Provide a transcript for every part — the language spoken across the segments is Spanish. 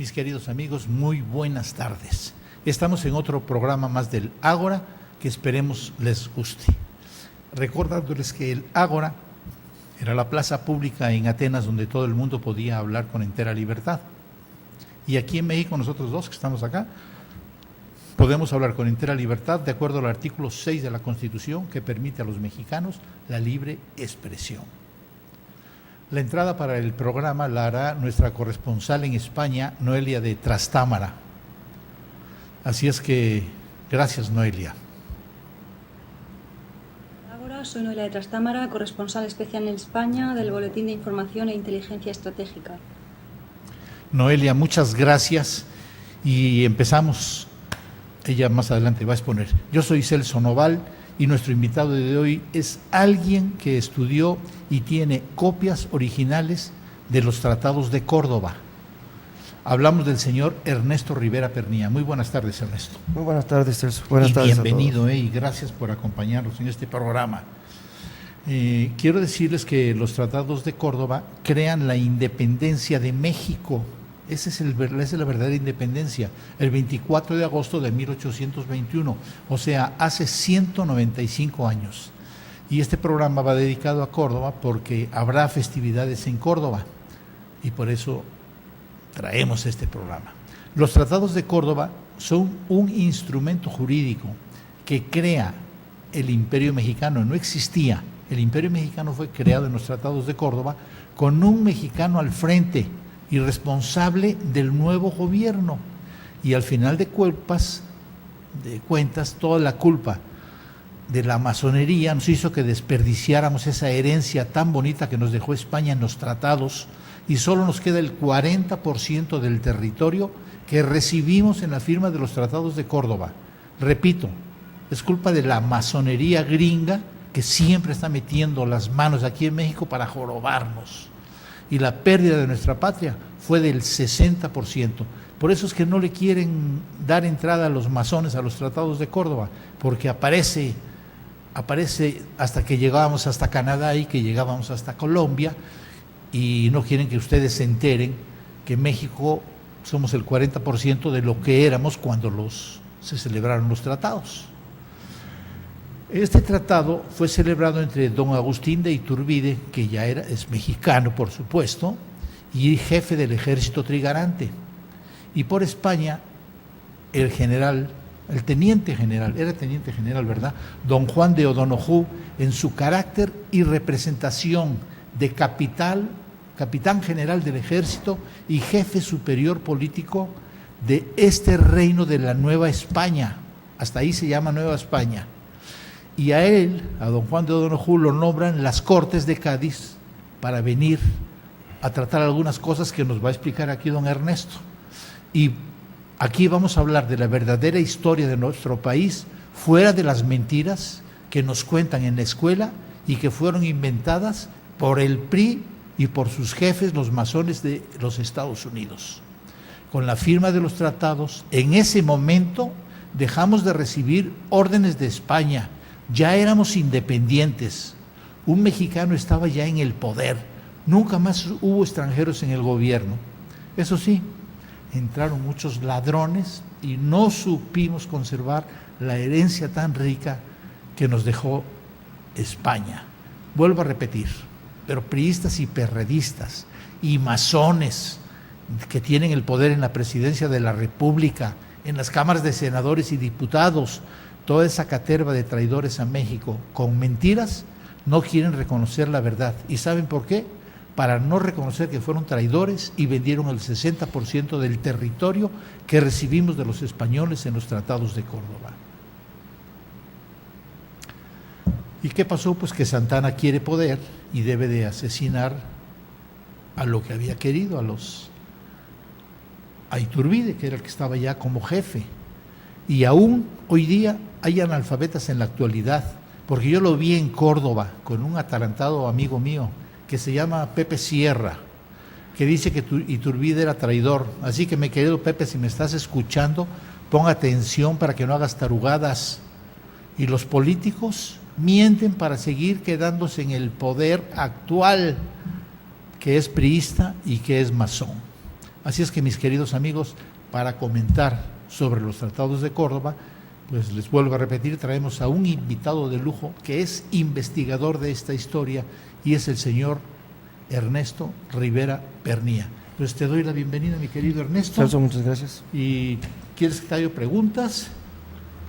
Mis queridos amigos, muy buenas tardes. Estamos en otro programa más del Ágora que esperemos les guste. Recordándoles que el Ágora era la plaza pública en Atenas donde todo el mundo podía hablar con entera libertad. Y aquí en México, nosotros dos que estamos acá, podemos hablar con entera libertad de acuerdo al artículo 6 de la Constitución que permite a los mexicanos la libre expresión. La entrada para el programa la hará nuestra corresponsal en España, Noelia de Trastámara. Así es que, gracias, Noelia. Ahora soy Noelia de Trastámara, corresponsal especial en España del Boletín de Información e Inteligencia Estratégica. Noelia, muchas gracias y empezamos. Ella más adelante va a exponer. Yo soy Celso Noval y nuestro invitado de hoy es alguien que estudió y tiene copias originales de los tratados de Córdoba. Hablamos del señor Ernesto Rivera Pernía. Muy buenas tardes, Ernesto. Muy buenas tardes, Celso. Buenas tardes. Bienvenido y gracias por acompañarnos en este programa. Quiero decirles que los tratados de Córdoba crean la independencia de México. Esa es la verdadera independencia, el 24 de agosto de 1821, o sea, hace 195 años. Y este programa va dedicado a Córdoba porque habrá festividades en Córdoba y por eso traemos este programa. Los tratados de Córdoba son un instrumento jurídico que crea el Imperio Mexicano. No existía, el Imperio Mexicano fue creado en los tratados de Córdoba con un mexicano al frente y responsable del nuevo gobierno. Y al final de cuentas, toda la culpa de la masonería nos hizo que desperdiciáramos esa herencia tan bonita que nos dejó España en los tratados y solo nos queda el 40% del territorio que recibimos en la firma de los tratados de Córdoba. Repito, es culpa de la masonería gringa que siempre está metiendo las manos aquí en México para jorobarnos. Y la pérdida de nuestra patria fue del 60%. Por eso es que no le quieren dar entrada a los masones a los tratados de Córdoba, porque aparece hasta que llegábamos hasta Canadá y que llegábamos hasta Colombia, y no quieren que ustedes se enteren que México somos el 40% de lo que éramos cuando se celebraron los tratados. Este tratado fue celebrado entre don Agustín de Iturbide, que ya es mexicano, por supuesto, y jefe del ejército trigarante, y por España era teniente general, ¿verdad?, don Juan de O'Donoghue, en su carácter y representación de capitán general del ejército y jefe superior político de este reino de la Nueva España. Hasta ahí se llama Nueva España. Y a él, a don Juan de O'Donoghue, lo nombran las Cortes de Cádiz para venir a tratar algunas cosas que nos va a explicar aquí don Ernesto. Y aquí vamos a hablar de la verdadera historia de nuestro país, fuera de las mentiras que nos cuentan en la escuela y que fueron inventadas por el PRI y por sus jefes, los masones de los Estados Unidos. Con la firma de los tratados, en ese momento dejamos de recibir órdenes de España. Ya éramos independientes, un mexicano estaba ya en el poder, nunca más hubo extranjeros en el gobierno. Eso sí, entraron muchos ladrones y no supimos conservar la herencia tan rica que nos dejó España. Vuelvo a repetir, pero priistas y perredistas y masones que tienen el poder en la presidencia de la República, en las cámaras de senadores y diputados, toda esa caterva de traidores a México con mentiras, no quieren reconocer la verdad. ¿Y saben por qué? Para no reconocer que fueron traidores y vendieron el 60% del territorio que recibimos de los españoles en los tratados de Córdoba. ¿Y qué pasó? Pues que Santana quiere poder y debe de asesinar a lo que había querido, a Iturbide, que era el que estaba ya como jefe. Y aún hoy día hay analfabetas en la actualidad, porque yo lo vi en Córdoba con un atarantado amigo mío que se llama Pepe Sierra, que dice que Iturbide era traidor. Así que, mi querido Pepe, si me estás escuchando, pon atención para que no hagas tarugadas. Y los políticos mienten para seguir quedándose en el poder actual, que es priista y que es masón. Así es que, mis queridos amigos, para comentar sobre los tratados de Córdoba, pues les vuelvo a repetir, traemos a un invitado de lujo que es investigador de esta historia y es el señor Ernesto Rivera Pernía. Pues te doy la bienvenida, mi querido Ernesto. Celso, muchas gracias. ¿Y quieres que te haga preguntas?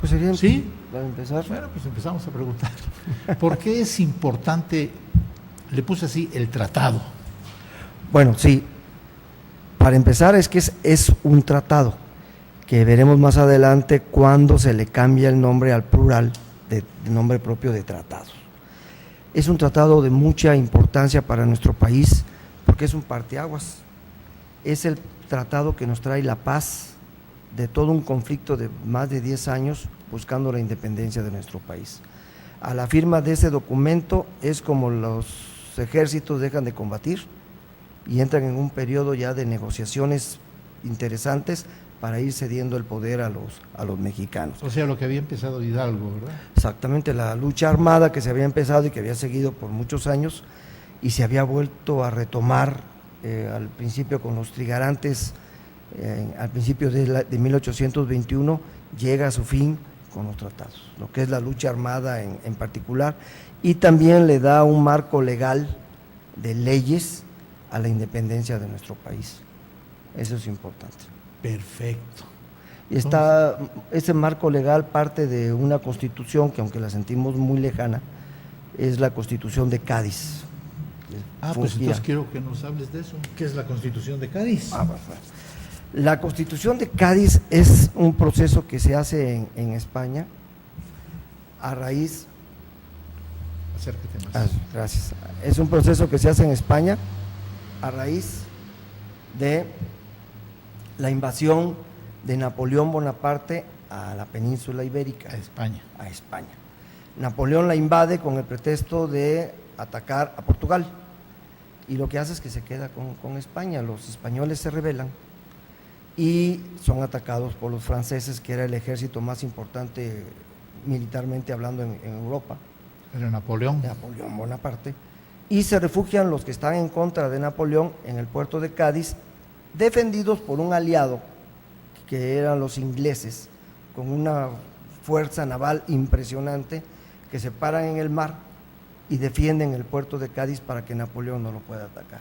Pues sería ¿Sí? para empezar. Bueno, pues empezamos a preguntar. ¿Por qué es importante, le puse así, el tratado? Bueno, sí. Para empezar es que es un tratado que veremos más adelante cuando se le cambia el nombre al plural de nombre propio de tratados. Es un tratado de mucha importancia para nuestro país porque es un parteaguas. Es el tratado que nos trae la paz de todo un conflicto de más de 10 años buscando la independencia de nuestro país. A la firma de ese documento es como los ejércitos dejan de combatir y entran en un periodo ya de negociaciones interesantes para ir cediendo el poder a los mexicanos. O sea, lo que había empezado Hidalgo, ¿verdad? Exactamente, la lucha armada que se había empezado y que había seguido por muchos años y se había vuelto a retomar al principio con los trigarantes, al principio de 1821, llega a su fin con los tratados, lo que es la lucha armada en particular, y también le da un marco legal de leyes a la independencia de nuestro país. Eso es importante. Perfecto. Y ese marco legal parte de una constitución que, aunque la sentimos muy lejana, es la Constitución de Cádiz. Pues entonces quiero que nos hables de eso. ¿Qué es la Constitución de Cádiz? La Constitución de Cádiz es un proceso que se hace en España a raíz… Acércate más. Gracias. Es un proceso que se hace en España a raíz de la invasión de Napoleón Bonaparte a la península ibérica. A España. A España. Napoleón la invade con el pretexto de atacar a Portugal y lo que hace es que se queda con España. Los españoles se rebelan y son atacados por los franceses, que era el ejército más importante militarmente hablando en Europa. Era Napoleón. Napoleón Bonaparte. Y se refugian los que están en contra de Napoleón en el puerto de Cádiz, defendidos por un aliado que eran los ingleses, con una fuerza naval impresionante, que se paran en el mar y defienden el puerto de Cádiz para que Napoleón no lo pueda atacar.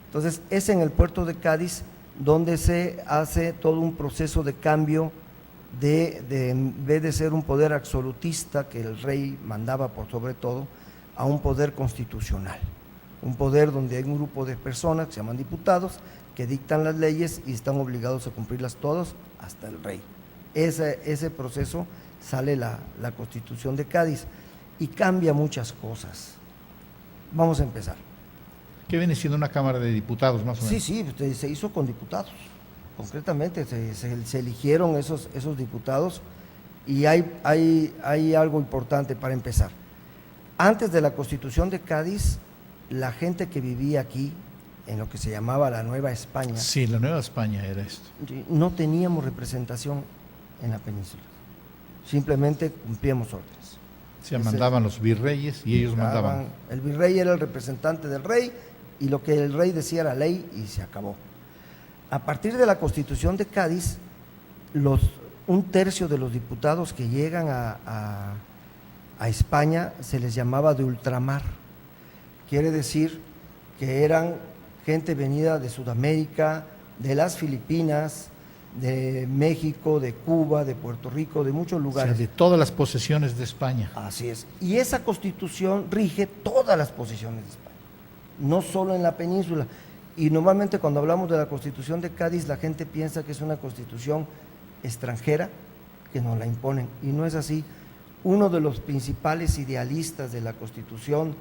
Entonces es en el puerto de Cádiz donde se hace todo un proceso de cambio de en vez de ser un poder absolutista que el rey mandaba por sobre todo, a un poder constitucional, un poder donde hay un grupo de personas que se llaman diputados que dictan las leyes y están obligados a cumplirlas todos hasta el rey. Ese proceso sale la Constitución de Cádiz y cambia muchas cosas. Vamos a empezar. ¿Qué viene siendo una Cámara de Diputados, más o menos? Sí, se hizo con diputados, concretamente se eligieron esos diputados y hay algo importante para empezar. Antes de la Constitución de Cádiz, la gente que vivía aquí, en lo que se llamaba la Nueva España… Sí, la Nueva España era esto. No teníamos representación en la península, simplemente cumplíamos órdenes. Se mandaban los virreyes y ellos mandaban. El virrey era el representante del rey y lo que el rey decía era ley y se acabó. A partir de la Constitución de Cádiz, un tercio de los diputados que llegan a España se les llamaba de ultramar. Quiere decir que eran gente venida de Sudamérica, de las Filipinas, de México, de Cuba, de Puerto Rico, de muchos lugares. O sea, de todas las posesiones de España. Así es. Y esa Constitución rige todas las posesiones de España, no solo en la península. Y normalmente cuando hablamos de la Constitución de Cádiz, la gente piensa que es una Constitución extranjera, que nos la imponen, y no es así. Uno de los principales idealistas de la Constitución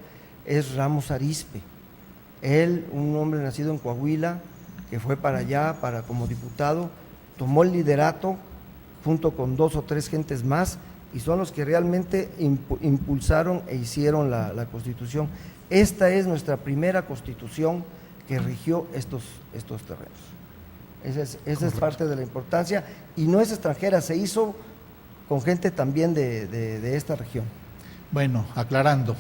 es Ramos Arizpe. Él, un hombre nacido en Coahuila, que fue para allá como diputado, tomó el liderato junto con 2 o 3 gentes más y son los que realmente impulsaron e hicieron la Constitución. Esta es nuestra primera Constitución que rigió estos terrenos. Esa es parte de la importancia y no es extranjera, se hizo con gente también de esta región. Bueno, aclarando,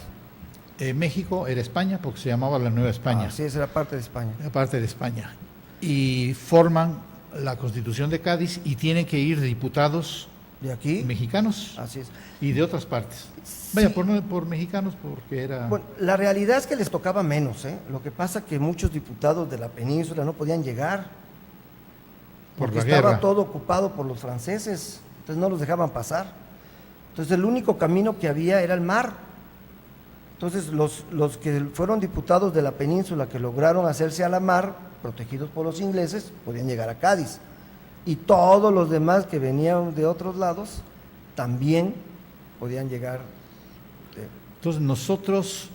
México era España porque se llamaba la Nueva España. Sí, esa era parte de España. Era parte de España. y forman la Constitución de Cádiz y tienen que ir diputados de aquí. mexicanos Así es. y de otras partes. Vaya, Sí. por mexicanos, porque era... Bueno, la realidad es que les tocaba menos, ¿eh? Lo que pasa es que muchos diputados de la península no podían llegar Por porque la estaba guerra. todo ocupado por los franceses, entonces no los dejaban pasar. Entonces el único camino que había era el mar. Entonces los que fueron diputados de la península que lograron hacerse a la mar, protegidos por los ingleses, podían llegar a Cádiz. Y todos los demás que venían de otros lados también podían llegar. Entonces nosotros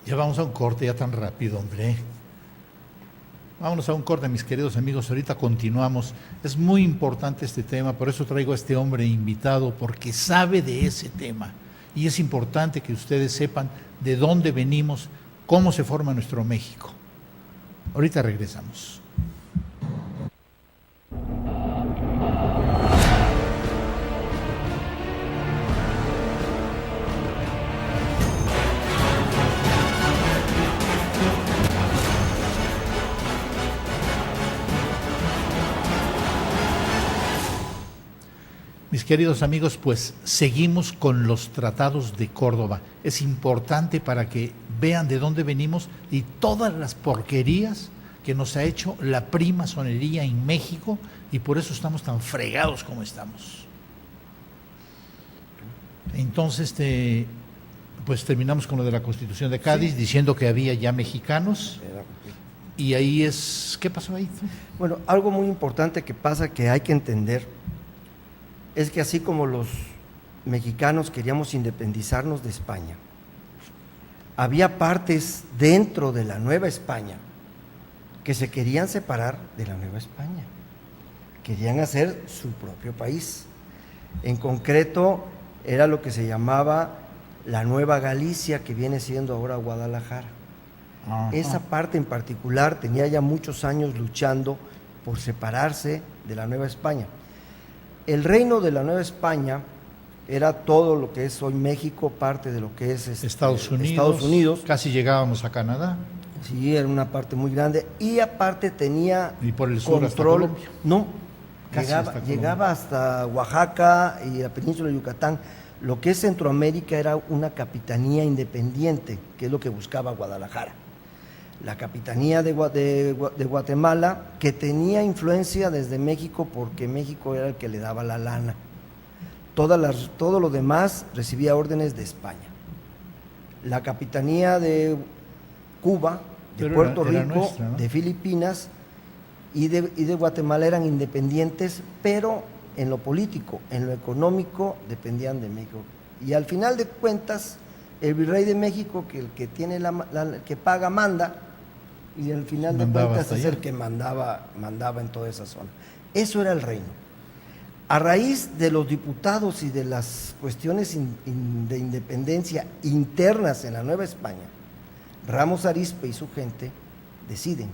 ya vamos a un corte ya tan rápido, hombre. Vámonos a un corte, mis queridos amigos, ahorita continuamos. Es muy importante este tema, por eso traigo a este hombre invitado, porque sabe de ese tema. Y es importante que ustedes sepan de dónde venimos, cómo se forma nuestro México. Ahorita regresamos. Mis queridos amigos, pues seguimos con los tratados de Córdoba. Es importante para que vean de dónde venimos y todas las porquerías que nos ha hecho la primasonería en México, y por eso estamos tan fregados como estamos. Entonces, pues terminamos con lo de la Constitución de Cádiz, diciendo que había ya mexicanos, y ahí es... ¿Qué pasó ahí? Bueno, algo muy importante que pasa que hay que entender es que así como los mexicanos queríamos independizarnos de España, había partes dentro de la Nueva España que se querían separar de la Nueva España, querían hacer su propio país. En concreto, era lo que se llamaba la Nueva Galicia, que viene siendo ahora Guadalajara. Ajá. Esa parte en particular tenía ya muchos años luchando por separarse de la Nueva España. El reino de la Nueva España era todo lo que es hoy México, parte de lo que es Estados Unidos. Casi llegábamos a Canadá. Sí, era una parte muy grande. Y aparte tenía Y por el sur hasta control. Colombia. No, Casi llegaba, hasta Colombia. llegaba hasta Oaxaca y la península de Yucatán. Lo que es Centroamérica era una capitanía independiente, que es lo que buscaba Guadalajara. La capitanía de Guatemala, que tenía influencia desde México, porque México era el que le daba la lana. Todo lo demás recibía órdenes de España. La capitanía de Cuba, de Pero Puerto era Rico, nuestra, ¿no? de Filipinas y de Guatemala eran independientes, pero en lo político, en lo económico, dependían de México. Y al final de cuentas, el virrey de México, que el que tiene el que paga, manda, y al final de Mandaba cuentas hasta es allá. el que mandaba en toda esa zona. Eso era el reino. A raíz de los diputados y de las cuestiones de independencia internas en la Nueva España, Ramos Arizpe y su gente deciden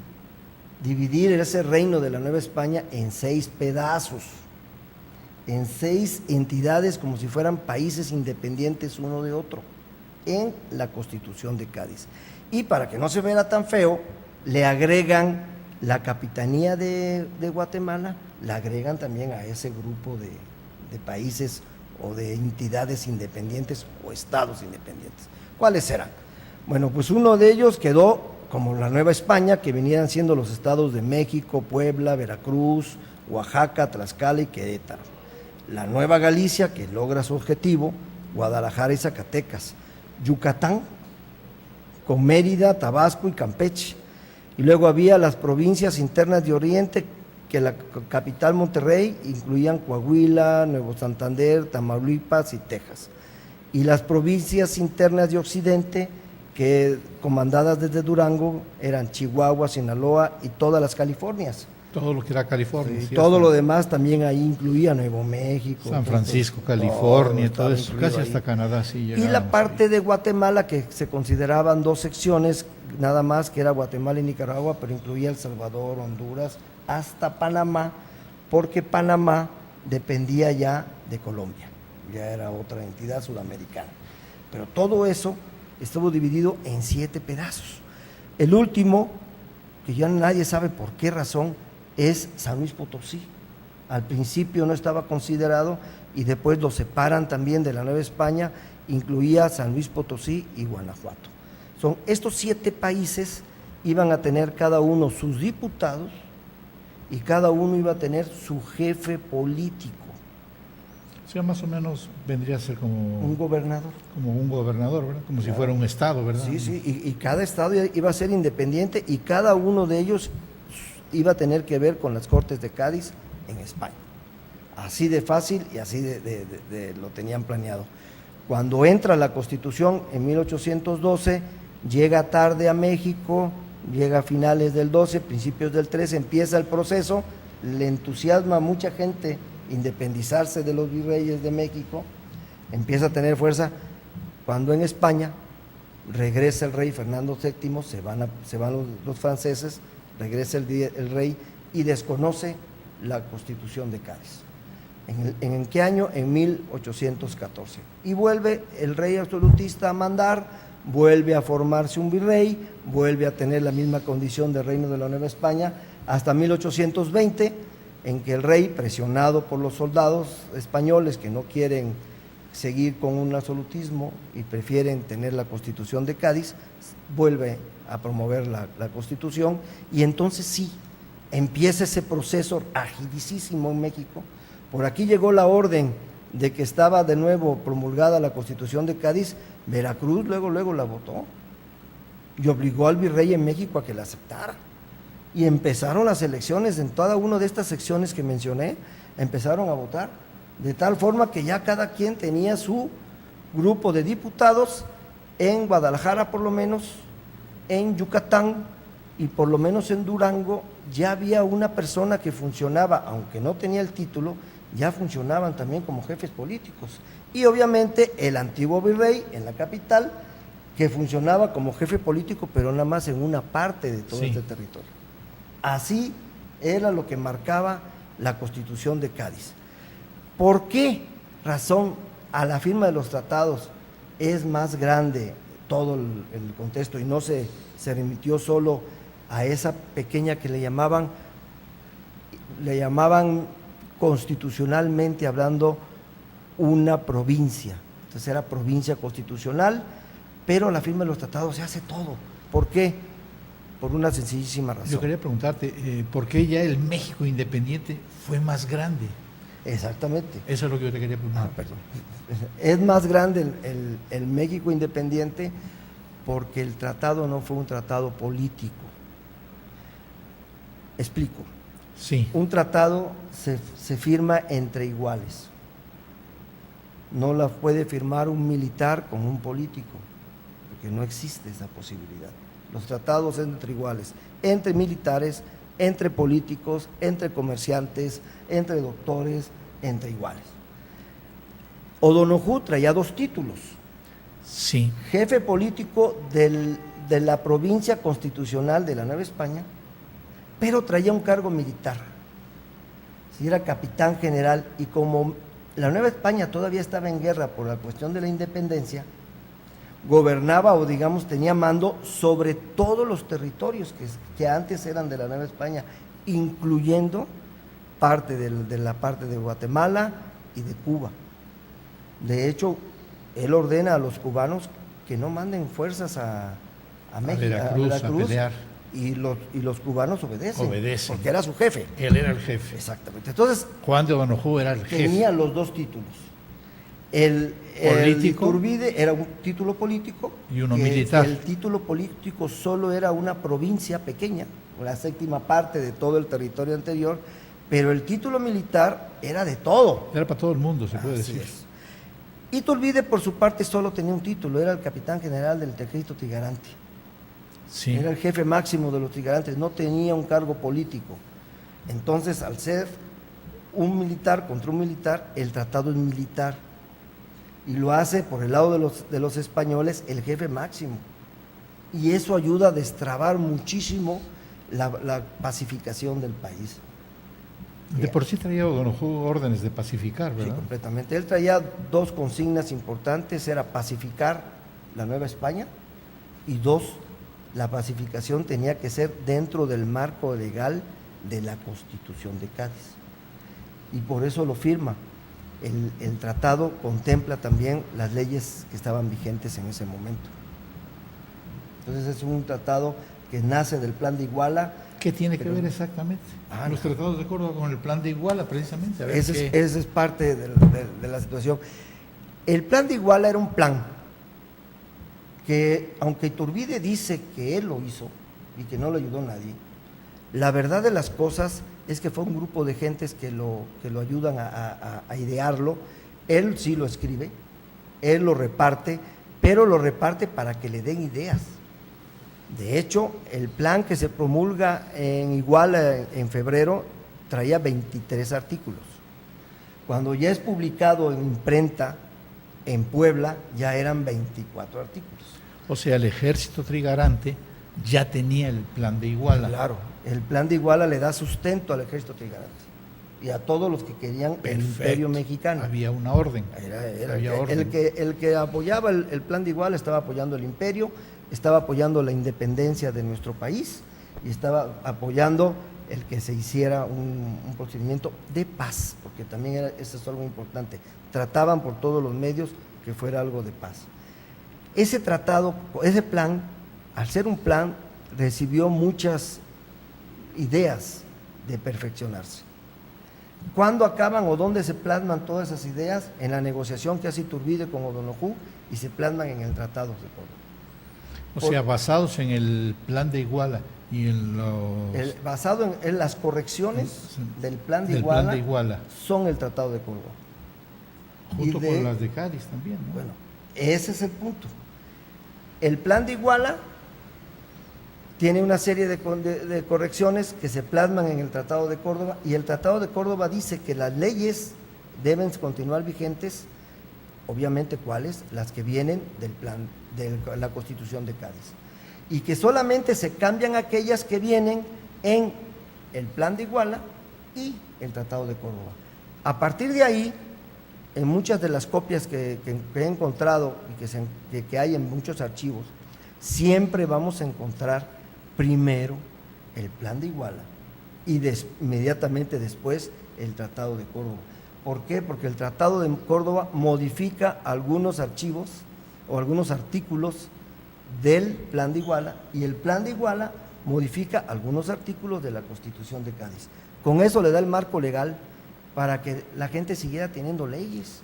dividir ese reino de la Nueva España en 6 pedazos, en 6 entidades como si fueran países independientes uno de otro, en la Constitución de Cádiz. Y para que no se vea tan feo, le agregan la capitanía de Guatemala, la agregan también a ese grupo de países o de entidades independientes o estados independientes. ¿Cuáles serán? Bueno, pues uno de ellos quedó como la Nueva España, que venían siendo los estados de México, Puebla, Veracruz, Oaxaca, Tlaxcala y Querétaro. La Nueva Galicia, que logra su objetivo, Guadalajara y Zacatecas. Yucatán, con Mérida, Tabasco y Campeche. Y luego había las provincias internas de Oriente, que la capital Monterrey incluían Coahuila, Nuevo Santander, Tamaulipas y Texas. Y las provincias internas de Occidente, que comandadas desde Durango, eran Chihuahua, Sinaloa y todas las Californias. Todo lo que era California. Y sí, todo hasta lo demás también ahí incluía Nuevo México. San Francisco, todo California, todo estaba eso, incluido casi ahí. hasta Canadá, sí Y llegábamos la parte ahí. de Guatemala, que se consideraban 2 secciones, nada más, que era Guatemala y Nicaragua, pero incluía El Salvador, Honduras, hasta Panamá, porque Panamá dependía ya de Colombia, ya era otra entidad sudamericana. Pero todo eso estuvo dividido en 7 pedazos. El último, que ya nadie sabe por qué razón, es San Luis Potosí. Al principio no estaba considerado y después lo separan también de la Nueva España, incluía San Luis Potosí y Guanajuato. Estos 7 países iban a tener cada uno sus diputados y cada uno iba a tener su jefe político. O sea, más o menos vendría a ser como un gobernador. Como un gobernador, ¿verdad? Como si fuera un estado, ¿verdad? Sí, sí, y cada estado iba a ser independiente y cada uno de ellos iba a tener que ver con las Cortes de Cádiz en España. Así de fácil y así de lo tenían planeado. Cuando entra la Constitución en 1812, llega tarde a México, llega a finales del 12, principios del 13, empieza el proceso, le entusiasma a mucha gente independizarse de los virreyes de México, empieza a tener fuerza. Cuando en España regresa el rey Fernando VII, se van los franceses, regresa el rey y desconoce la Constitución de Cádiz. ¿En qué año? En 1814. Y vuelve el rey absolutista a mandar, vuelve a formarse un virrey, vuelve a tener la misma condición de reino de la Nueva España, hasta 1820, en que el rey, presionado por los soldados españoles que no quieren seguir con un absolutismo y prefieren tener la Constitución de Cádiz, vuelve a promover la Constitución, y entonces sí, empieza ese proceso agilísimo en México. Por aquí llegó la orden de que estaba de nuevo promulgada la Constitución de Cádiz. Veracruz luego la votó y obligó al virrey en México a que la aceptara. Y empezaron las elecciones en cada una de estas secciones que mencioné, empezaron a votar, de tal forma que ya cada quien tenía su grupo de diputados en Guadalajara, por lo menos, en Yucatán y por lo menos en Durango. Ya había una persona que funcionaba, aunque no tenía el título, ya funcionaban también como jefes políticos. Y obviamente el antiguo virrey en la capital, que funcionaba como jefe político, pero nada más en una parte de todo este territorio. Así era lo que marcaba la Constitución de Cádiz. ¿Por qué razón a la firma de los tratados es más grande todo el contexto y no se remitió solo a esa pequeña que le llamaban constitucionalmente hablando una provincia? Entonces era provincia constitucional, pero la firma de los tratados se hace todo. ¿Por qué? Por una sencillísima razón. Yo quería preguntarte, ¿por qué ya el México independiente fue más grande? Exactamente. Eso es lo que yo te quería preguntar. Perdón. Es más grande el México independiente porque el tratado no fue un tratado político. Explico. Sí. Un tratado se firma entre iguales. No la puede firmar un militar con un político, porque no existe esa posibilidad. Los tratados son entre iguales, entre militares, entre políticos, entre comerciantes, entre doctores, entre iguales. O'Donoghue traía 2 títulos. Sí. Jefe político de la provincia constitucional de la Nueva España, pero traía un cargo militar. Si era capitán general, y como la Nueva España todavía estaba en guerra por la cuestión de la independencia, gobernaba o digamos tenía mando sobre todos los territorios que antes eran de la Nueva España, incluyendo parte de la parte de Guatemala y de Cuba. De hecho, él ordena a los cubanos que no manden fuerzas a México, a pelear. Y los cubanos obedecen, porque era su jefe. Él era el jefe. Exactamente. Entonces, Juan de O'Donoghue era el jefe. Tenía los 2 títulos. El Iturbide era un título político y uno militar. El título político solo era una provincia pequeña, la 7ª parte de todo el territorio anterior, pero el título militar era de todo. Era para todo el mundo, se puede decir. Iturbide, por su parte, solo tenía un título, era el capitán general del ejército trigarante. Sí. Era el jefe máximo de los trigarantes, no tenía un cargo político. Entonces, al ser un militar contra un militar, el tratado es militar. Y lo hace por el lado de los españoles el jefe máximo. Y eso ayuda a destrabar muchísimo la pacificación del país. De por sí traía O'Donoghue órdenes de pacificar, ¿verdad? Sí, completamente. Él traía 2 consignas importantes, era pacificar la Nueva España y 2, la pacificación tenía que ser dentro del marco legal de la Constitución de Cádiz. Y por eso lo firma. El tratado contempla también las leyes que estaban vigentes en ese momento. Entonces es un tratado que nace del Plan de Iguala. ¿Qué tiene que ver exactamente los tratados de Córdoba con el Plan de Iguala, precisamente? Ese es parte de la situación. El Plan de Iguala era un plan que, aunque Iturbide dice que él lo hizo y que no lo ayudó nadie, la verdad de las cosas es que fue un grupo de gentes que lo ayudan a idearlo. Él sí lo escribe, él lo reparte, pero lo reparte para que le den ideas. De hecho, el plan que se promulga en Iguala en febrero traía 23 artículos. Cuando ya es publicado en imprenta en Puebla, ya eran 24 artículos. O sea, el ejército trigarante ya tenía el Plan de Iguala. Claro, el Plan de Iguala le da sustento al ejército trigarante y a todos los que querían el imperio mexicano. Había una orden. Había orden. El que apoyaba el Plan de Iguala estaba apoyando el imperio, estaba apoyando la independencia de nuestro país y estaba apoyando el que se hiciera un procedimiento de paz, porque también eso es algo importante. Trataban por todos los medios que fuera algo de paz. Ese tratado, ese plan, al ser un plan, recibió muchas ideas de perfeccionarse. ¿Cuándo acaban o dónde se plasman todas esas ideas? En la negociación que hace Iturbide con O'Donoghue y se plasman en el Tratado de Córdoba. O sea, basados en el Plan de Iguala y en los... basado en las correcciones del Plan de Iguala son el Tratado de Córdoba. Junto con las de Cádiz también, ¿no? Bueno, ese es el punto. El Plan de Iguala tiene una serie de correcciones que se plasman en el Tratado de Córdoba, y el Tratado de Córdoba dice que las leyes deben continuar vigentes, obviamente cuáles, las que vienen del plan de la Constitución de Cádiz, y que solamente se cambian aquellas que vienen en el Plan de Iguala y el Tratado de Córdoba. A partir de ahí, en muchas de las copias que he encontrado y que hay en muchos archivos, siempre vamos a encontrar primero el Plan de Iguala y inmediatamente después el Tratado de Córdoba. ¿Por qué? Porque el Tratado de Córdoba modifica algunos archivos o algunos artículos del Plan de Iguala, y el Plan de Iguala modifica algunos artículos de la Constitución de Cádiz. Con eso le da el marco legal para que la gente siguiera teniendo leyes,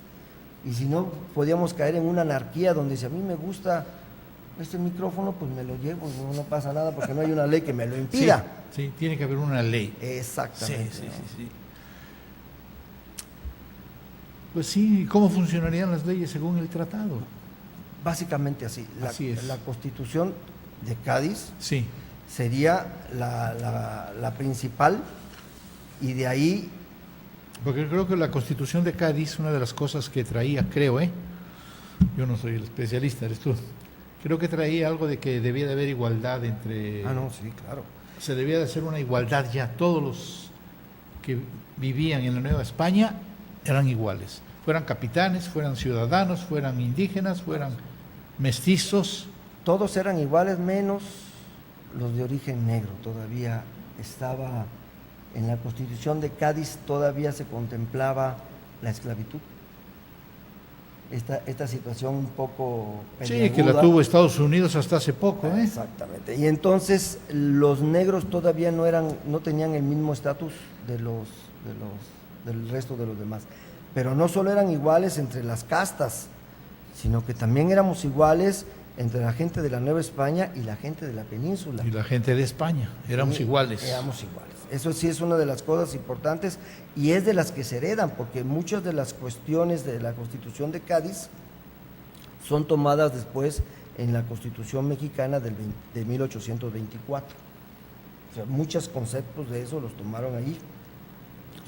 y si no podíamos caer en una anarquía donde si a mí me gusta este micrófono, pues me lo llevo y no pasa nada porque no hay una ley que me lo impida. Sí, tiene que haber una ley. Exactamente. Sí. Pues sí, ¿cómo funcionarían las leyes según el tratado? Básicamente así. Así es. La Constitución de Cádiz sería la principal, y de ahí... Porque creo que la Constitución de Cádiz, una de las cosas que traía, yo no soy el especialista, eres tú, creo que traía algo de que debía de haber igualdad entre... no, sí, claro. Se debía de hacer una igualdad ya, todos los que vivían en la Nueva España eran iguales, fueran capitanes, fueran ciudadanos, fueran indígenas, fueran mestizos. Todos eran iguales menos los de origen negro. Todavía estaba en la Constitución de Cádiz, todavía se contemplaba la esclavitud. Esta situación un poco peliaguda. Sí, que la tuvo Estados Unidos hasta hace poco, ¿eh? Exactamente. Y entonces los negros todavía no tenían el mismo estatus del resto de los demás. Pero no solo eran iguales entre las castas, sino que también éramos iguales entre la gente de la Nueva España y la gente de la península. Y la gente de España, éramos iguales. Éramos iguales. Eso sí es una de las cosas importantes, y es de las que se heredan, porque muchas de las cuestiones de la Constitución de Cádiz son tomadas después en la Constitución mexicana de 1824. O sea, muchos conceptos de eso los tomaron ahí,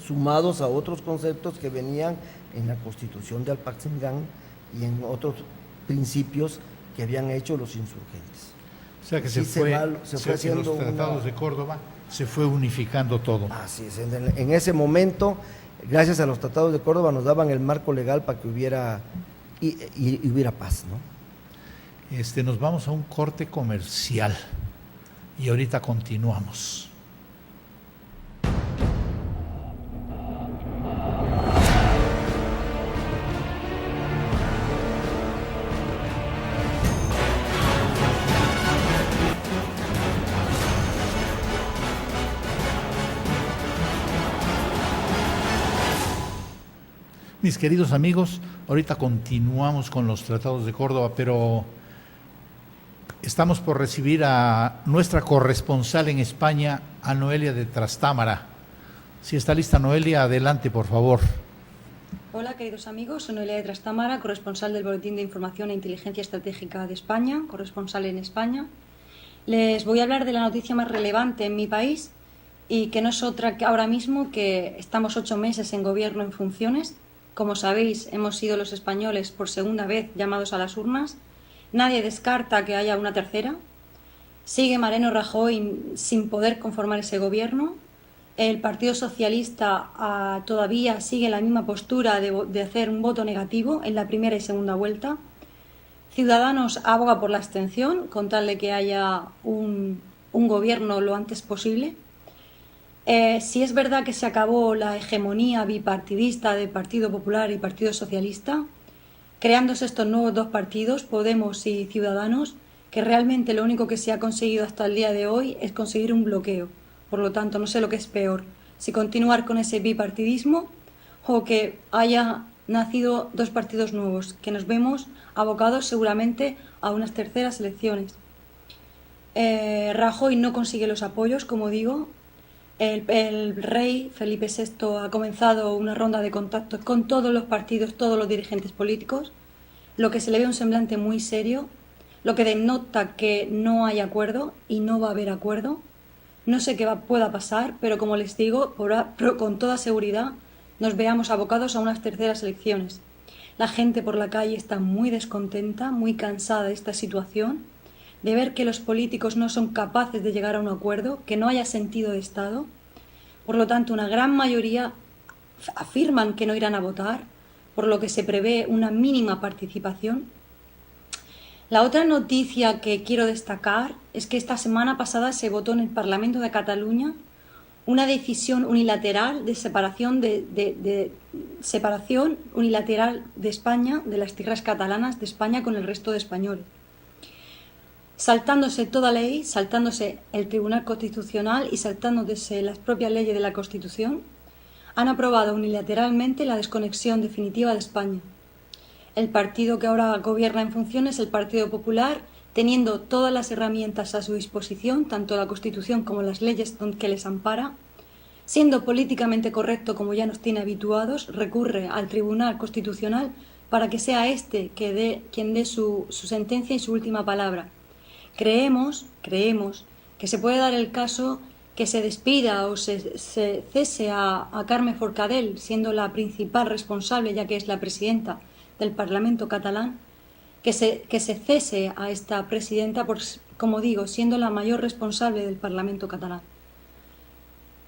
sumados a otros conceptos que venían en la Constitución de Alpaxingán y en otros principios que habían hecho los insurgentes. O sea que se fue haciendo los tratados de Córdoba, se fue unificando todo. Así es, en ese momento, gracias a los tratados de Córdoba, nos daban el marco legal para que hubiera paz, ¿no? Nos vamos a un corte comercial. y ahorita continuamos. Mis queridos amigos, ahorita continuamos con los tratados de Córdoba, pero estamos por recibir a nuestra corresponsal en España, a Noelia de Trastámara. Si está lista, Noelia, adelante, por favor. Hola, queridos amigos, soy Noelia de Trastámara, corresponsal del Boletín de Información e Inteligencia Estratégica de España, corresponsal en España. Les voy a hablar de la noticia más relevante en mi país y que no es otra que ahora mismo que estamos 8 meses en gobierno en funciones. Como sabéis, hemos sido los españoles por segunda vez llamados a las urnas. Nadie descarta que haya una tercera. Sigue Mariano Rajoy sin poder conformar ese gobierno. El Partido Socialista todavía sigue la misma postura de hacer un voto negativo en la primera y segunda vuelta. Ciudadanos aboga por la abstención, con tal de que haya un gobierno lo antes posible. Si es verdad que se acabó la hegemonía bipartidista de Partido Popular y Partido Socialista, creándose estos nuevos dos partidos, Podemos y Ciudadanos, que realmente lo único que se ha conseguido hasta el día de hoy es conseguir un bloqueo. Por lo tanto, no sé lo que es peor, si continuar con ese bipartidismo o que haya nacido dos partidos nuevos, que nos vemos abocados seguramente a unas terceras elecciones. Rajoy no consigue los apoyos, como digo. El rey Felipe VI ha comenzado una ronda de contactos con todos los partidos, todos los dirigentes políticos, lo que se le ve un semblante muy serio, lo que denota que no hay acuerdo y no va a haber acuerdo. No sé qué pueda pasar, pero como les digo, con toda seguridad nos veamos abocados a unas terceras elecciones. La gente por la calle está muy descontenta, muy cansada de esta situación, de ver que los políticos no son capaces de llegar a un acuerdo, que no haya sentido de Estado. Por lo tanto, una gran mayoría afirman que no irán a votar, por lo que se prevé una mínima participación. La otra noticia que quiero destacar es que esta semana pasada se votó en el Parlamento de Cataluña una decisión unilateral de separación unilateral de España, de las tierras catalanas de España con el resto de españoles. Saltándose toda ley, saltándose el Tribunal Constitucional y saltándose las propias leyes de la Constitución, han aprobado unilateralmente la desconexión definitiva de España. El partido que ahora gobierna en funciones, el Partido Popular, teniendo todas las herramientas a su disposición, tanto la Constitución como las leyes que les ampara, siendo políticamente correcto como ya nos tiene habituados, recurre al Tribunal Constitucional para que sea quien dé su sentencia y su última palabra. Creemos que se puede dar el caso que se despida o se cese a Carme Forcadell, siendo la principal responsable, ya que es la presidenta del Parlamento catalán, que se cese a esta presidenta, como digo, siendo la mayor responsable del Parlamento catalán.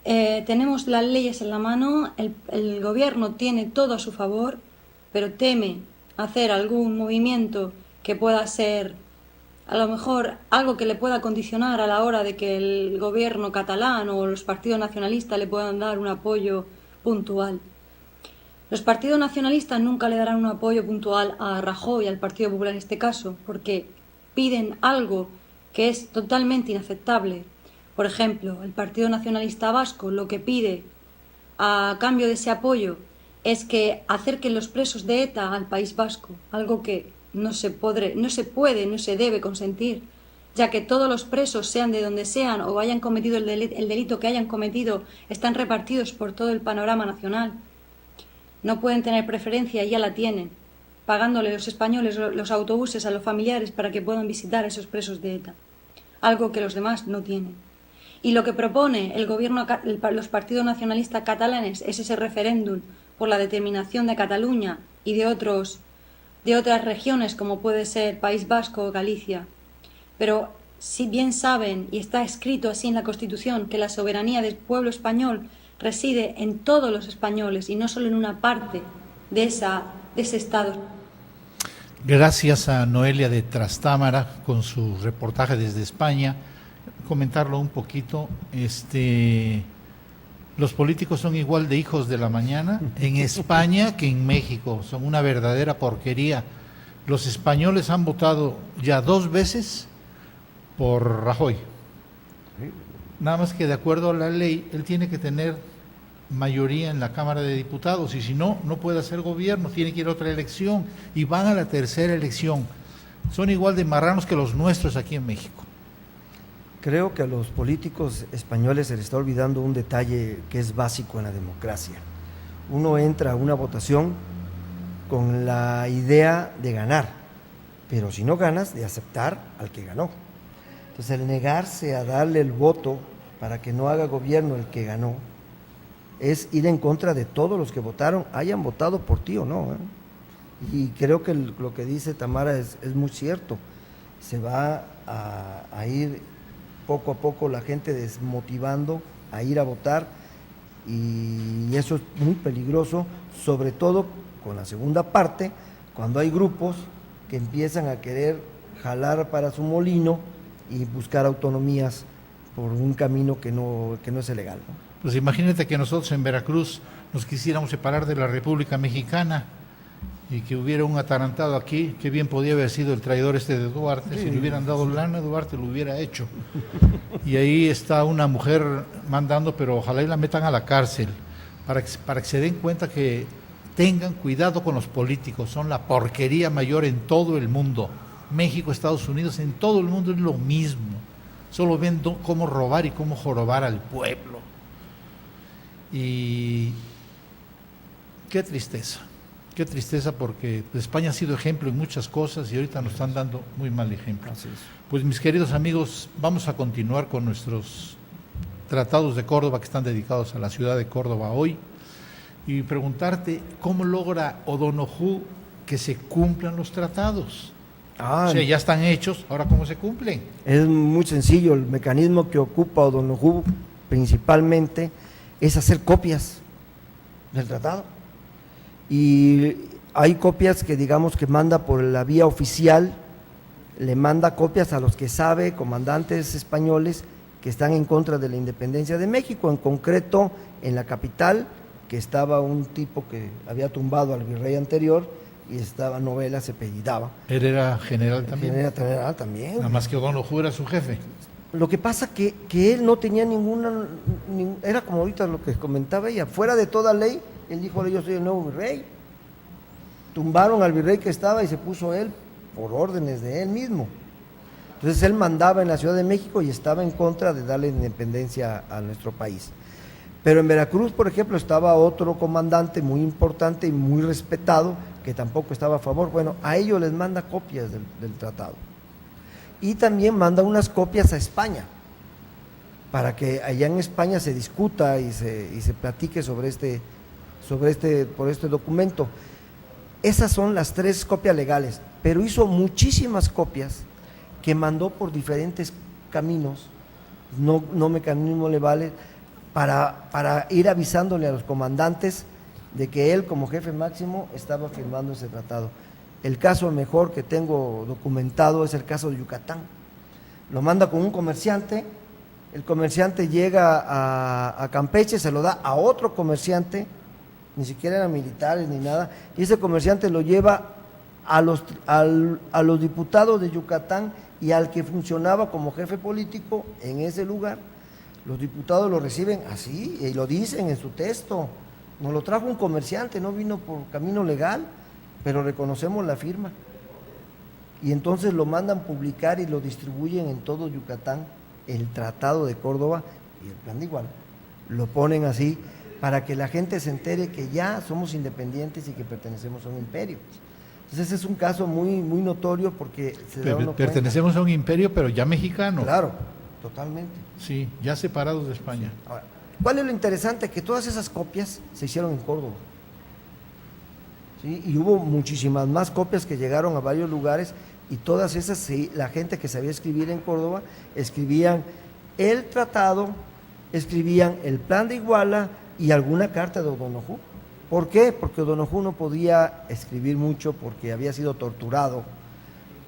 Tenemos las leyes en la mano, el gobierno tiene todo a su favor, pero teme hacer algún movimiento que pueda ser a lo mejor algo que le pueda condicionar a la hora de que el gobierno catalán o los partidos nacionalistas le puedan dar un apoyo puntual. Los partidos nacionalistas nunca le darán un apoyo puntual a Rajoy y al Partido Popular en este caso, porque piden algo que es totalmente inaceptable. Por ejemplo, el Partido Nacionalista Vasco lo que pide a cambio de ese apoyo es que acerquen los presos de ETA al País Vasco, algo que no se debe consentir, ya que todos los presos, sean de donde sean o hayan cometido el delito que hayan cometido, están repartidos por todo el panorama nacional. No pueden tener preferencia y ya la tienen, pagándole los españoles los autobuses a los familiares para que puedan visitar a esos presos de ETA, algo que los demás no tienen. Y lo que propone los partidos nacionalistas catalanes es ese referéndum por la determinación de Cataluña y de otras regiones como puede ser País Vasco o Galicia. Pero si bien saben, y está escrito así en la Constitución, que la soberanía del pueblo español reside en todos los españoles y no solo en una parte de ese Estado. Gracias a Noelia de Trastámara con su reportaje desde España. comentarlo un poquito. Los políticos son igual de hijos de la mañana en España que en México. Son una verdadera porquería. Los españoles han votado ya 2 veces por Rajoy. Nada más que de acuerdo a la ley, él tiene que tener mayoría en la Cámara de Diputados y si no, no puede hacer gobierno, tiene que ir a otra elección y van a la tercera elección. Son igual de marranos que los nuestros aquí en México. Creo que a los políticos españoles se les está olvidando un detalle que es básico en la democracia. Uno entra a una votación con la idea de ganar, pero si no ganas, de aceptar al que ganó. Entonces, el negarse a darle el voto para que no haga gobierno el que ganó, es ir en contra de todos los que votaron, hayan votado por ti o no. Y creo que lo que dice Tamara es muy cierto. Se va a ir poco a poco la gente desmotivando a ir a votar y eso es muy peligroso, sobre todo con la segunda parte, cuando hay grupos que empiezan a querer jalar para su molino y buscar autonomías por un camino que no es legal, ¿no? Pues imagínate que nosotros en Veracruz nos quisiéramos separar de la República Mexicana y que hubiera un atarantado aquí, que bien podía haber sido el traidor de Duarte, sí. Si le hubieran dado lana, Duarte lo hubiera hecho. Y ahí está una mujer mandando, pero ojalá y la metan a la cárcel, para que se den cuenta que tengan cuidado con los políticos, son la porquería mayor en todo el mundo. México, Estados Unidos, en todo el mundo es lo mismo, solo ven cómo robar y cómo jorobar al pueblo. Y qué tristeza porque España ha sido ejemplo en muchas cosas y ahorita nos están dando muy mal ejemplo. Así es. Pues mis queridos amigos, vamos a continuar con nuestros tratados de Córdoba que están dedicados a la ciudad de Córdoba hoy y preguntarte cómo logra O'Donoghue que se cumplan los tratados. O sea, ya están hechos, ahora cómo se cumplen. Es muy sencillo, el mecanismo que ocupa O'Donoghue principalmente es hacer copias del tratado. Y hay copias que digamos que manda por la vía oficial, le manda copias a los que sabe, comandantes españoles que están en contra de la independencia de México, en concreto en la capital, que estaba un tipo que había tumbado al virrey anterior y estaba Novela, se apellidaba. Él era general también. Era general también. Nada más que O'Donoghue era su jefe. Lo que pasa que él no tenía era como ahorita lo que comentaba ella, fuera de toda ley, él dijo, yo soy el nuevo virrey. Tumbaron al virrey que estaba y se puso él por órdenes de él mismo. Entonces él mandaba en la Ciudad de México y estaba en contra de darle independencia a nuestro país. Pero en Veracruz, por ejemplo, estaba otro comandante muy importante y muy respetado, que tampoco estaba a favor. Bueno, a ellos les manda copias del tratado. Y también manda unas copias a España, para que allá en España se discuta y se platique por este documento. Esas son las 3 copias legales, pero hizo muchísimas copias que mandó por diferentes caminos, no mecanismo legales, para ir avisándole a los comandantes de que él como jefe máximo estaba firmando ese tratado. El caso mejor que tengo documentado es el caso de Yucatán. Lo manda con un comerciante, el comerciante llega a Campeche, se lo da a otro comerciante, ni siquiera eran militares ni nada, y ese comerciante lo lleva a los diputados de Yucatán y al que funcionaba como jefe político en ese lugar. Los diputados lo reciben así y lo dicen en su texto. Nos lo trajo un comerciante, no vino por camino legal, pero reconocemos la firma. Y entonces lo mandan publicar y lo distribuyen en todo Yucatán, el Tratado de Córdoba y el Plan de Iguala. Lo ponen así para que la gente se entere que ya somos independientes y que pertenecemos a un imperio. Entonces ese es un caso muy, muy notorio porque pertenecemos a un imperio, pero ya mexicano. Claro, totalmente. Sí, ya separados de España. Ahora, ¿cuál es lo interesante? Que todas esas copias se hicieron en Córdoba. ¿Sí? Y hubo muchísimas más copias que llegaron a varios lugares y todas esas, la gente que sabía escribir en Córdoba, escribían el tratado, escribían el Plan de Iguala y alguna carta de O'Donoghue. ¿Por qué? Porque O'Donoghue no podía escribir mucho porque había sido torturado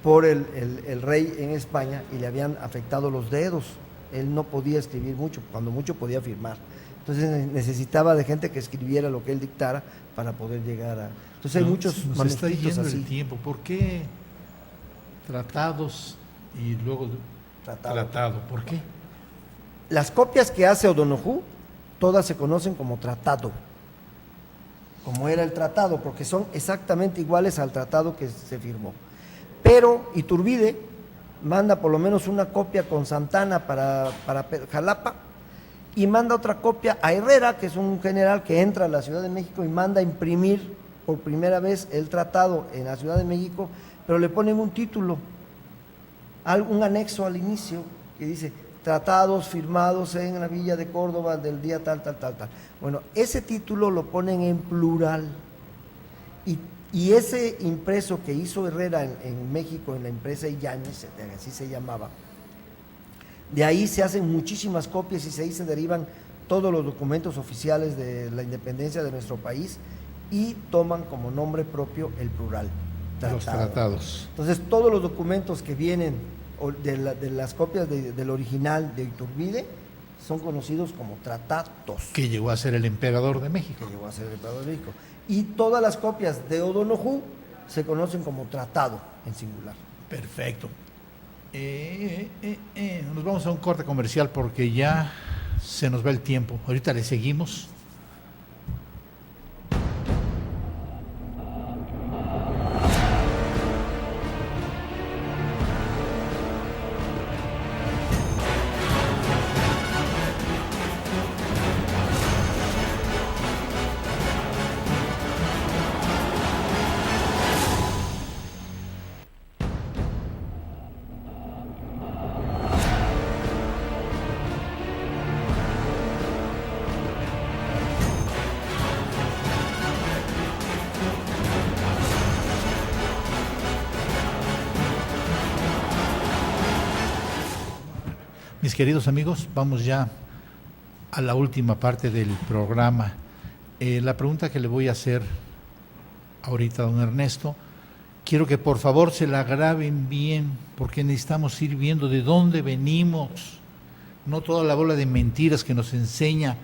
por el rey en España y le habían afectado los dedos. él no podía escribir mucho, cuando mucho podía firmar. Entonces necesitaba de gente que escribiera lo que él dictara para poder llegar a... Entonces hay muchos Nos está manuscritos yendo así. el tiempo. ¿Por qué tratados y luego tratado? ¿Por qué? Las copias que hace O'Donoghue, todas se conocen como tratado, como era el tratado, porque son exactamente iguales al tratado que se firmó. Pero Iturbide manda por lo menos una copia con Santana para Jalapa, y manda otra copia a Herrera, que es un general que entra a la Ciudad de México y manda a imprimir por primera vez el tratado en la Ciudad de México, pero le ponen un título, un anexo al inicio que dice tratados firmados en la villa de Córdoba del día tal. Bueno, ese título lo ponen en plural, y ese impreso que hizo Herrera en México, en la empresa Yáñez, así se llamaba, de ahí se hacen muchísimas copias y ahí se derivan todos los documentos oficiales de la independencia de nuestro país y toman como nombre propio el plural. Los tratados. Entonces todos los documentos que vienen de las copias del original de Iturbide son conocidos como tratados. Que llegó a ser el emperador de México. Que llegó a ser el emperador de México. Y todas las copias de O'Donoghue se conocen como tratado en singular. Perfecto. Nos vamos a un corte comercial porque ya se nos va el tiempo. Ahorita le seguimos. Mis queridos amigos, vamos ya a la última parte del programa. La pregunta que le voy a hacer ahorita a don Ernesto, quiero que por favor se la graben bien, porque necesitamos ir viendo de dónde venimos, no toda la bola de mentiras que nos enseña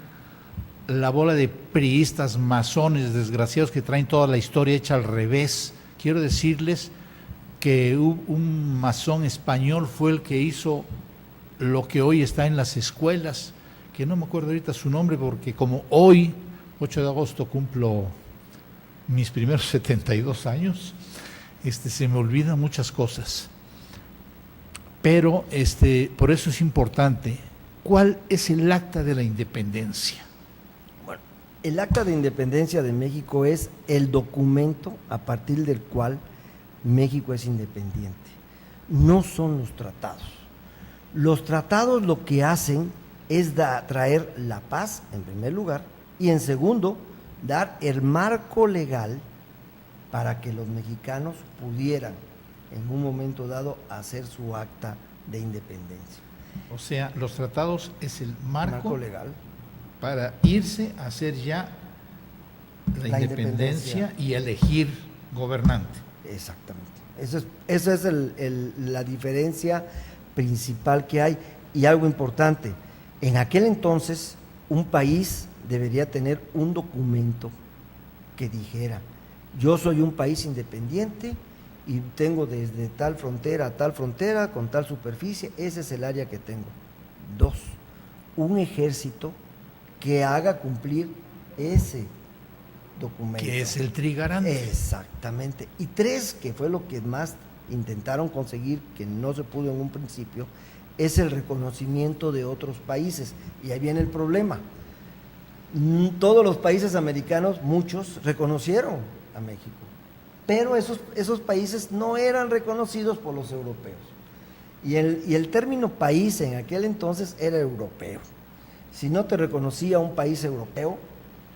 la bola de priistas, masones, desgraciados que traen toda la historia hecha al revés. Quiero decirles que un masón español fue el que hizo lo que hoy está en las escuelas, que no me acuerdo ahorita su nombre, porque como hoy, 8 de agosto, cumplo mis primeros 72 años, se me olvidan muchas cosas. Pero por eso es importante, ¿cuál es el acta de la independencia? Bueno, el acta de independencia de México es el documento a partir del cual México es independiente. No son los tratados. Los tratados lo que hacen es traer la paz, en primer lugar, y en segundo, dar el marco legal para que los mexicanos pudieran, en un momento dado, hacer su acta de independencia. O sea, los tratados es el marco legal para irse a hacer ya la independencia y elegir gobernante. Exactamente. Esa es la diferencia principal que hay. Y algo importante, en aquel entonces un país debería tener un documento que dijera: yo soy un país independiente y tengo desde tal frontera a tal frontera con tal superficie, ese es el área que tengo. 2, un ejército que haga cumplir ese documento. Que es el trigarante. Exactamente. Y 3, que fue lo que más intentaron conseguir, que no se pudo en un principio, es el reconocimiento de otros países. Y ahí viene el problema. Todos los países americanos, muchos, reconocieron a México, pero esos países no eran reconocidos por los europeos. Y el término país en aquel entonces era europeo. Si no te reconocía un país europeo,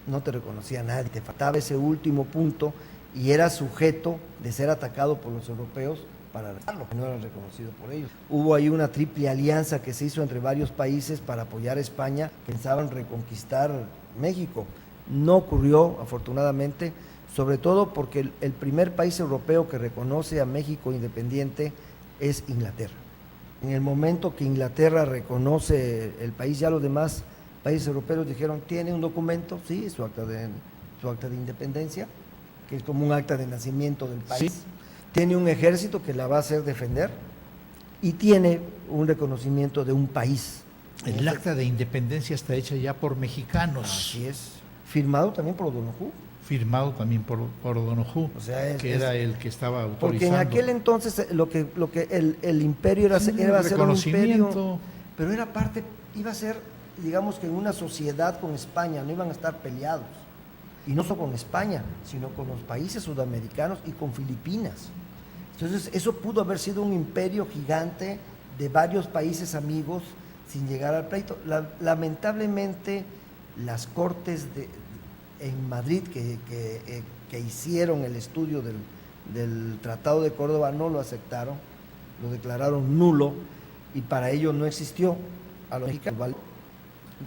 no te reconocía nadie, te faltaba ese último punto y era sujeto de ser atacado por los europeos para arrestarlo, no era reconocido por ellos. Hubo ahí una triple alianza que se hizo entre varios países para apoyar a España, pensaban reconquistar México. No ocurrió, afortunadamente, sobre todo porque el primer país europeo que reconoce a México independiente es Inglaterra. En el momento que Inglaterra reconoce el país, ya los demás países europeos dijeron, tiene un documento, sí, su acta de independencia, que es como un acta de nacimiento del país. Sí. Tiene un ejército que la va a hacer defender y tiene un reconocimiento de un país. El acta de independencia está hecha ya por mexicanos. Así es. Firmado también por O'Donoghue. Firmado también por O'Donoghue, O sea, que era el que estaba autorizando. Porque en aquel entonces lo que el imperio era, Sí, iba a ser un reconocimiento. imperio, pero era parte, iba a ser, digamos que en una sociedad con España, no iban a estar peleados. Y no solo con España, sino con los países sudamericanos y con Filipinas. Entonces, eso pudo haber sido un imperio gigante de varios países amigos sin llegar al pleito. Lamentablemente, las cortes en Madrid que hicieron el estudio del Tratado de Córdoba no lo aceptaron, lo declararon nulo y para ello no existió. A los mexicanos, ¿vale?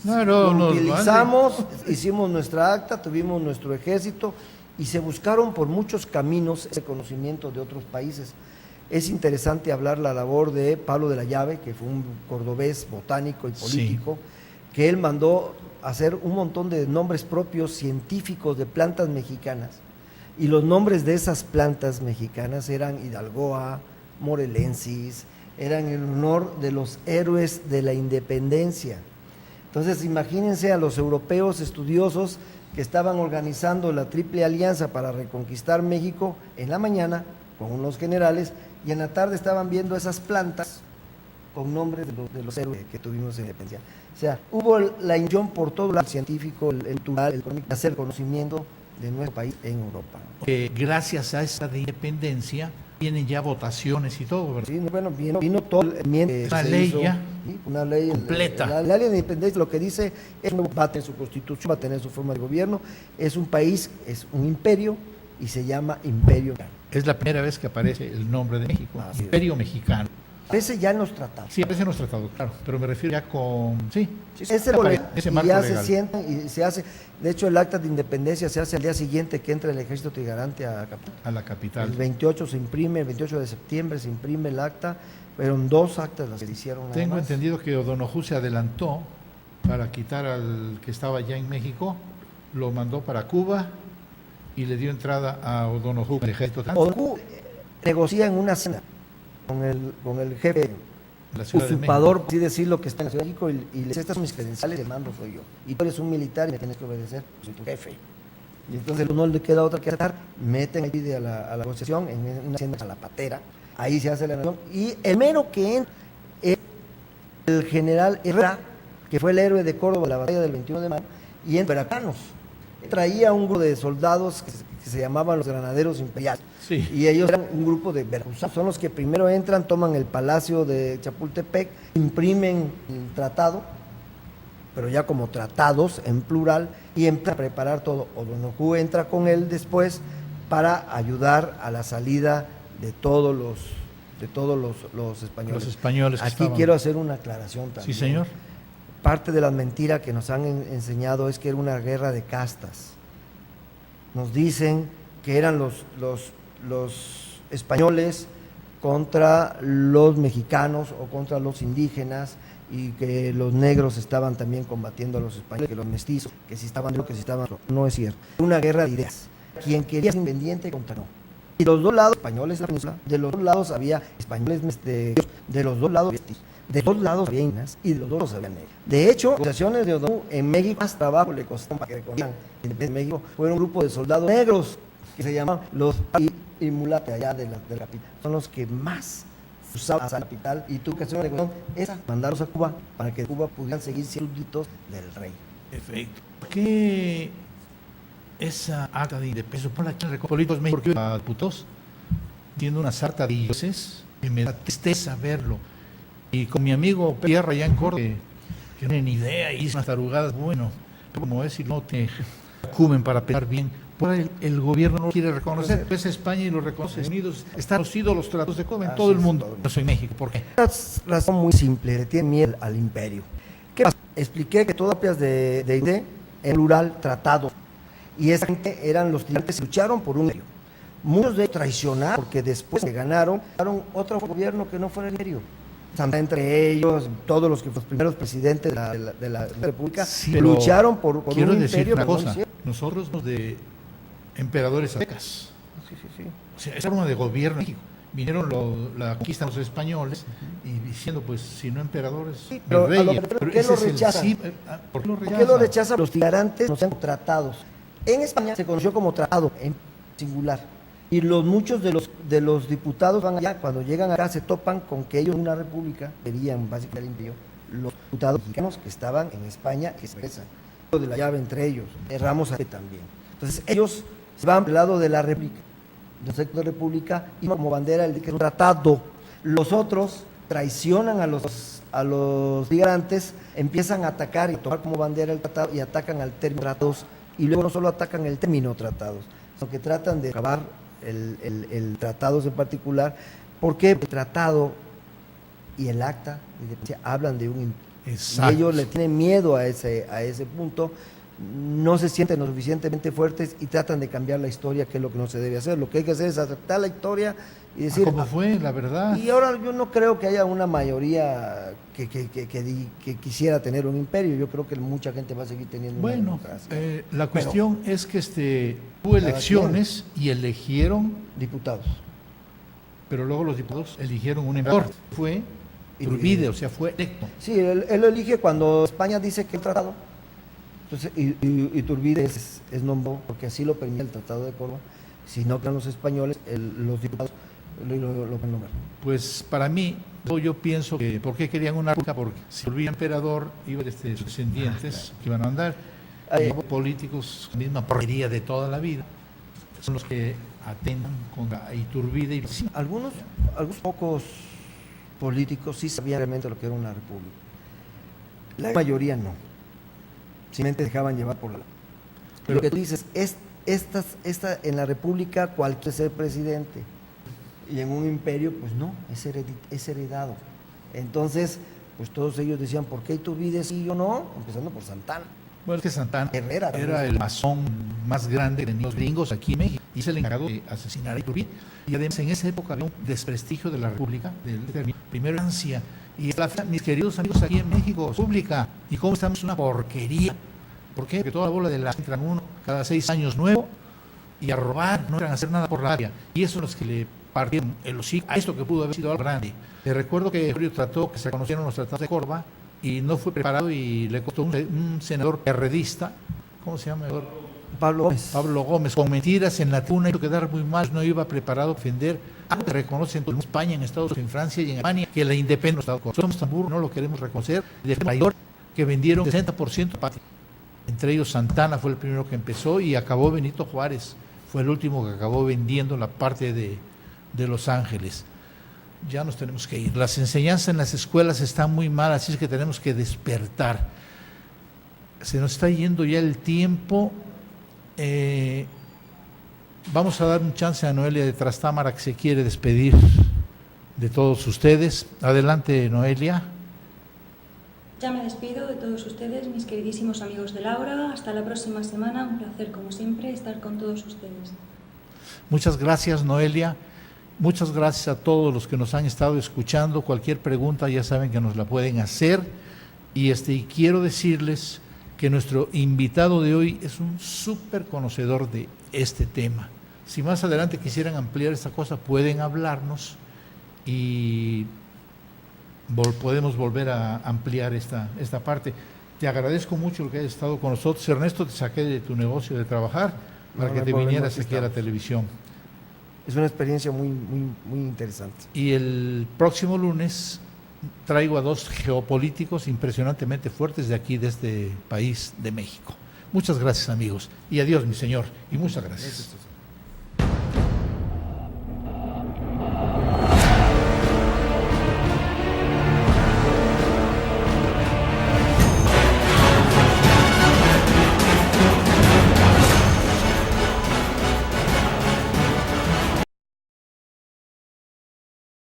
No, Lo utilizamos, hicimos nuestra acta, tuvimos nuestro ejército y se buscaron por muchos caminos ese conocimiento de otros países. Es interesante hablar la labor de Pablo de la Llave, que fue un cordobés botánico y político, que él mandó hacer un montón de nombres propios científicos de plantas mexicanas. Y los nombres de esas plantas mexicanas eran Hidalgoa, Morelensis, eran en honor de los héroes de la independencia. Entonces, imagínense a los europeos estudiosos que estaban organizando la Triple Alianza para reconquistar México en la mañana con unos generales y en la tarde estaban viendo esas plantas con nombres de los héroes que tuvimos en la independencia. O sea, hubo la intención por todo el lado científico, el cultural, el económico, de hacer conocimiento de nuestro país en Europa. Gracias a esa de independencia vienen ya votaciones y todo, ¿verdad? Sí, bueno, vino todo el enmienda. Una ley ya ¿sí? Una ley completa. La ley de independencia lo que dice es que va a tener su constitución, va a tener su forma de gobierno, es un país, es un imperio y se llama Imperio Mexicano. Es la primera vez que aparece el nombre de México, Así Imperio Mexicano. Aparece ya en los tratados. Sí, aparece en los tratados, claro, pero me refiero ya con... Sí, Ese marco ya legal. se sientan y se hace, de hecho el acta de independencia se hace al día siguiente que entra el ejército trigarante a Capital. A la capital. El 28 se imprime, el 28 de septiembre se imprime el acta, fueron 2 actas las que se hicieron. nada Tengo más. entendido que O'Donoghue se adelantó para quitar al que estaba ya en México, lo mandó para Cuba y le dio entrada a O'Donoghue al ejército. O'Donoghue negocia en una cena con el jefe de la Ciudad de usurpador, México. por así decirlo, que está en la Ciudad de México y le dice, estas son mis credenciales, el mando soy yo. Y tú eres un militar y me tienes que obedecer, soy tu jefe. Y entonces no le queda otra que aceptar, meten ahí a la negociación en una hacienda a la patera, ahí se hace la negociación. Y el mero que entra es el general Herrera, que fue el héroe de Córdoba en la batalla del 21 de mayo, y en Veracruz. Traía un grupo de soldados que se llamaban los granaderos imperiales. Sí. Y ellos eran un grupo de veracruzanos. Son los que primero entran, toman el palacio de Chapultepec, imprimen el tratado, pero ya como tratados en plural, y empiezan a preparar todo. O'Donoghue entra con él después para ayudar a la salida de todos los españoles. Los españoles que Aquí estaban. quiero hacer una aclaración también. Sí, señor. Parte de la mentira que nos han enseñado es que era una guerra de castas. Nos dicen que eran los españoles contra los mexicanos o contra los indígenas y que los negros estaban también combatiendo a los españoles, que los mestizos, que si estaban que si estaban. No es cierto. Una guerra de ideas. Quien quería ser independiente contra no. Y los dos lados, españoles, de los dos lados había españoles, de los dos lados de los dos lados había indígenas y de los dos lados había negros. De hecho, las negociaciones de O'Donoghue en México más trabajo le costaron para que reconocieran la independencia de México. Fueron un grupo de soldados negros que se llamaban los y mulate allá de la capital. Son los que más usaban a la capital y tuvo que hacer una negociación esa, mandarlos a Cuba para que Cuba pudieran seguir siendo súbditos del rey. Perfecto. ¿Por qué esa acta de independencia? Por aquí en Políticos México, porque a diputados tiene una sarta de dioses que me da tristeza verlo. Y con mi amigo Pierre allá en Córdoba, que no tiene ni idea, hizo unas tarugadas, bueno, como es, y no te cumen para pensar bien. Por el gobierno no lo quiere reconocer, es España y lo reconoce Estados Unidos, están los ídolos, tratos de Cuba en todo el mundo. Yo soy México, ¿por qué? Una razón muy simple, le tiene miedo al imperio. ¿Qué pasa? Expliqué que todas las copias de en plural tratado, y esa gente eran los trigarantes que lucharon por un imperio. Muchos de ellos traicionaron porque después que ganaron otro gobierno que no fuera el imperio. Santana entre ellos, todos los primeros presidentes de la República, Sí, pero lucharon por quiero un decir imperio. una que no cosa, hicieron. nosotros somos de emperadores aztecas. Sí, sí, sí. O sea, esa forma de gobierno en México. Vinieron la conquista de los españoles y diciendo, pues, si no emperadores, Sí, pero a lo reyes. que- ¿por Pero qué ese lo es el rechazan? sí, ¿por qué lo ¿Por qué lo rechazan? rechazan? Los tirantes no sean tratados. En España se conoció como tratado en singular. Y muchos de los diputados van allá, cuando llegan acá se topan con que ellos en una república querían básicamente el imperio. Los diputados mexicanos que estaban en España que se expresan de la llave entre ellos, Ramos también. Entonces ellos se van al lado de la república, del sector de república, y como bandera el que es un tratado. Los otros traicionan a los migrantes, empiezan a atacar y tomar como bandera el tratado y atacan al término tratados, y luego no solo atacan el término tratados, sino que tratan de acabar el tratados en particular, porque el tratado y el acta de independencia hablan de un imperio. Exacto. Y ellos le tienen miedo a ese punto, no se sienten lo suficientemente fuertes y tratan de cambiar la historia, que es lo que no se debe hacer. Lo que hay que hacer es aceptar la historia y decir, ¿Cómo fue? La verdad. y ahora yo no creo que haya una mayoría que quisiera tener un imperio. Yo creo que mucha gente va a seguir teniendo una Bueno, democracia. la cuestión es que hubo cada elecciones y eligieron, Diputados. pero luego los diputados eligieron un emperador. Fue Iturbide, o sea, fue electo. Sí, él lo elige cuando España dice que el tratado. Entonces, Iturbide es nombrado, porque así lo permite el Tratado de Córdoba. Si no crean los españoles, los diputados lo pueden nombrar. Pues para mí, yo pienso que, ¿por qué querían una república? Porque si volvía emperador, iba a haber sus descendientes que iban a andar, políticos, la misma porquería de toda la vida, son los que atentan contra Iturbide. Y sí, Algunos pocos políticos sí sabían realmente lo que era una república. La mayoría no. Simplemente dejaban llevar por la... Pero lo que tú dices, esta en la república cualquier ser presidente, y en un imperio pues no, es heredado. Entonces, pues todos ellos decían, ¿por qué Iturbide sí y yo no? Empezando por Santana. bueno, es que Santana Herrera también. era el masón más grande que tenían los gringos aquí en México y es el encargado de asesinar a Iturbide. Y además en esa época había un desprestigio de la república, primero Francia, y mis queridos amigos aquí en México, república, y cómo estamos una porquería. ¿Por qué? Porque toda la bola de la entran uno cada 6 años nuevo y a robar, no entran a hacer nada por la área. Y eso son los que le partieron el hocico a esto que pudo haber sido algo grande. Le recuerdo que Julio trató que se conocieron los tratados de Córdoba y no fue preparado y le costó un senador perredista, ¿cómo se llama? Pablo Gómez, con mentiras en la tribuna, hizo quedar muy mal, no iba preparado a defender algo que reconocen en España, en Estados Unidos, en Francia y en Alemania, que la independencia de Estados Unidos. Somos tan burros, no lo queremos reconocer, de mayor que vendieron 60% de patria. Entre ellos Santana fue el primero que empezó y acabó Benito Juárez, fue el último que acabó vendiendo la parte de Los Ángeles. Ya nos tenemos que ir. Las enseñanzas en las escuelas están muy mal, así es que tenemos que despertar. Se nos está yendo ya el tiempo. Vamos a dar un chance a Noelia de Trastámara que se quiere despedir de todos ustedes. Adelante, Noelia. Ya me despido de todos ustedes, mis queridísimos amigos de Laura. Hasta la próxima semana. Un placer, como siempre, estar con todos ustedes. Muchas gracias, Noelia. Muchas gracias a todos los que nos han estado escuchando. Cualquier pregunta ya saben que nos la pueden hacer. Y quiero decirles que nuestro invitado de hoy es un súper conocedor de este tema. Si más adelante quisieran ampliar esta cosa, pueden hablarnos y podemos volver a ampliar esta parte. Te agradezco mucho que hayas estado con nosotros. Ernesto, te saqué de tu negocio de trabajar para que te vinieras aquí a la televisión. Es una experiencia muy, muy, muy interesante. Y el próximo lunes traigo a 2 geopolíticos impresionantemente fuertes de aquí, de este país de México. Muchas gracias, amigos. Y adiós, mi señor. Y muchas gracias.